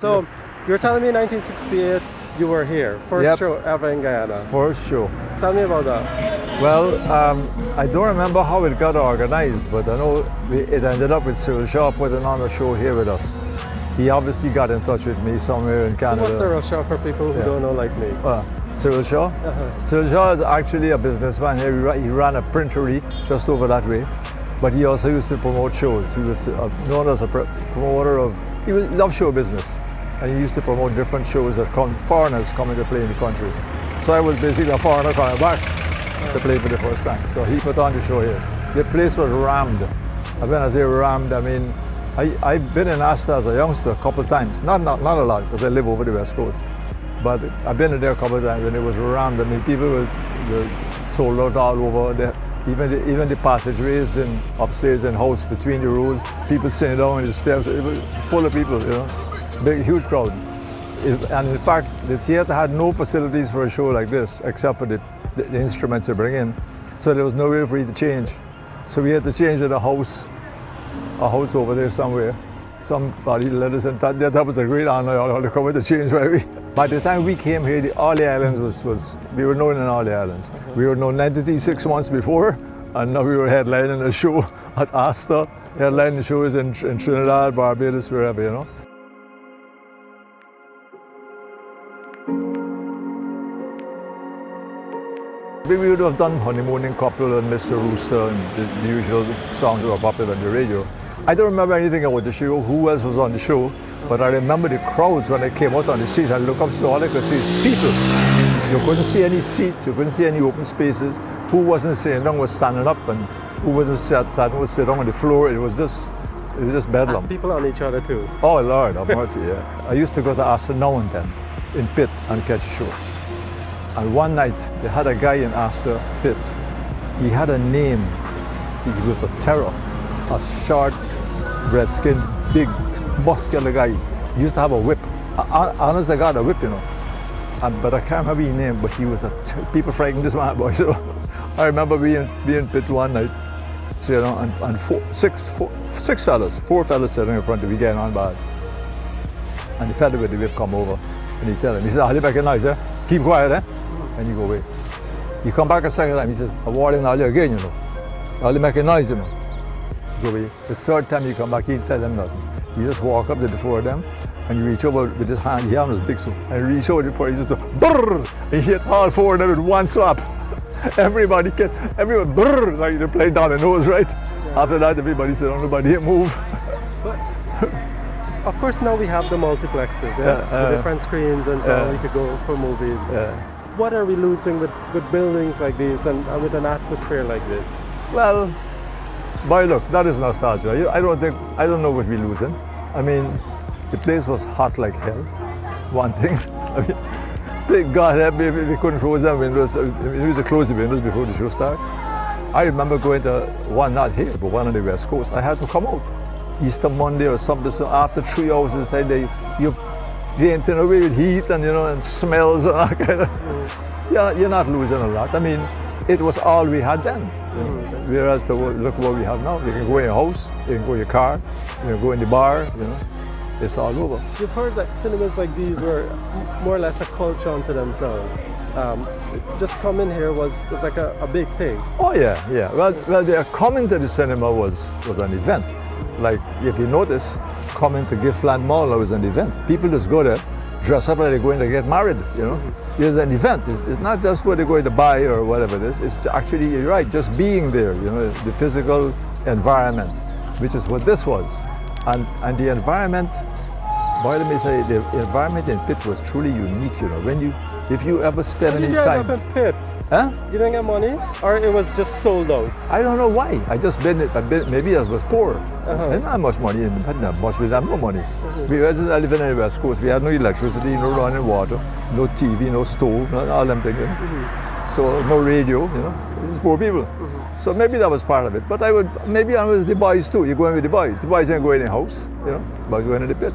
So you're telling me 1968 you were here, first Yep. show ever in Guyana. First show. Tell me about that. Well, I don't remember how it got organized, but I know it ended up with Cyril Shaw putting on a show here with us. He obviously got in touch with me somewhere in Canada. What's Cyril Shaw for people who don't know like me? Cyril Shaw? Cyril Shaw is actually a businessman here. He ran a printery just over that way, but he also used to promote shows. He was known as a promoter of, he loved show business, and he used to promote different shows that foreigners coming to play in the country. So I was basically a foreigner coming back to play for the first time. So he put on the show here. The place was rammed. And when I say rammed, I mean, I've been in Astor as a youngster a couple of times. Not a lot, because I live over the West Coast. But I've been in there a couple of times and it was rammed. I mean, people were sold out all over. Even the passageways and upstairs in house between the rows, people sitting down on the steps. It was full of people, you know, big, huge crowd. And in fact, the theater had no facilities for a show like this, except for the instruments they bring in. So there was nowhere for you to change. So we had to change at a house over there somewhere. Somebody let us in. That was a great honor to come with the change. Right? By the time we came here, all the islands we were known in all the islands. We were known entity 6 months before, and now we were headlining a show at Astor, headlining shows in Trinidad, Barbados, wherever, you know. We would have done Honeymooning Couple and Mr. Rooster and the usual songs that were popular on the radio. I don't remember anything about the show, who else was on the show, but I remember the crowds when they came out on the streets. I looked up, so all I could see is people. You couldn't see any seats, you couldn't see any open spaces. Who wasn't sitting down was standing up, and who wasn't sitting was sitting on the floor. It was just bedlam. And people on each other too. Oh Lord, of mercy, yeah. I used to go to Astor now and then in Pitt and catch a show. And one night, they had a guy in Astor Pitt. He had a name. He was a terror. A short, red-skinned, big, muscular guy. He used to have a whip. Honest to God, a whip, you know. But I can't remember his name, but he was people frightened this man, boy. So I remember being in Pitt one night, so, you know, and four fellas sitting in front of me getting on bad. And the fella with the whip come over, and he tell him, he said, "I'll make a noise, eh? Keep quiet, eh?" And you go away. You come back a second time, he said, "I'm warning all you again, you know. I'll make a noise, you know." You go away. The third time you come back, he tell them nothing. You just walk up to the four of them, and you reach over with his hand, he was big so, and you reach over the four, you just go, brrr, and you hit all four of them with one slap. Everyone, brrr, like they're playing down the nose, right? Yeah. After that, everybody said, "Oh, nobody move." But, of course, now we have the multiplexes, the different screens, and so we could go for movies. What are we losing with buildings like these and with an atmosphere like this? Well, boy, look, that is nostalgia. I don't know what we're losing. I mean, the place was hot like hell, one thing. I mean, thank God, we couldn't close the windows. We used to close the windows before the show started. I remember going to one, not here, but one on the West Coast. I had to come out Easter Monday or something. So after 3 hours inside, you're painting away with heat and, you know, and smells and all kind of. Yeah, you're not losing a lot. I mean, it was all we had then. You know? Whereas look what we have now. You can go in your house, you can go in your car, you can go in the bar. You know, it's all over. You've heard that cinemas like these were more or less a culture unto themselves. Just coming here was like a big thing. Oh yeah. Well, coming to the cinema was an event. Like if you notice, coming to Giftland Mall was an event. People just go there, dress up like they're going to get married. You know, it's an event. It's not just where they're going to buy or whatever it is. It's actually, you're right, just being there. You know, the physical environment, which is what this was, and the environment. Boy, let me tell you, the environment in Pitt was truly unique. You know, if you ever spend any time. You up in Pitt? Huh? You didn't get money, or it was just sold out? I don't know why. I just maybe I was poor. I didn't have much money. We had no money. We were just living in the West Coast. We had no electricity, no running water, no TV, no stove, all them things. So no radio. You know, it was poor people. So maybe that was part of it. But maybe I was the boys too. You're going with the boys. The boys ain't going in the house. You know, boys going in the Pit.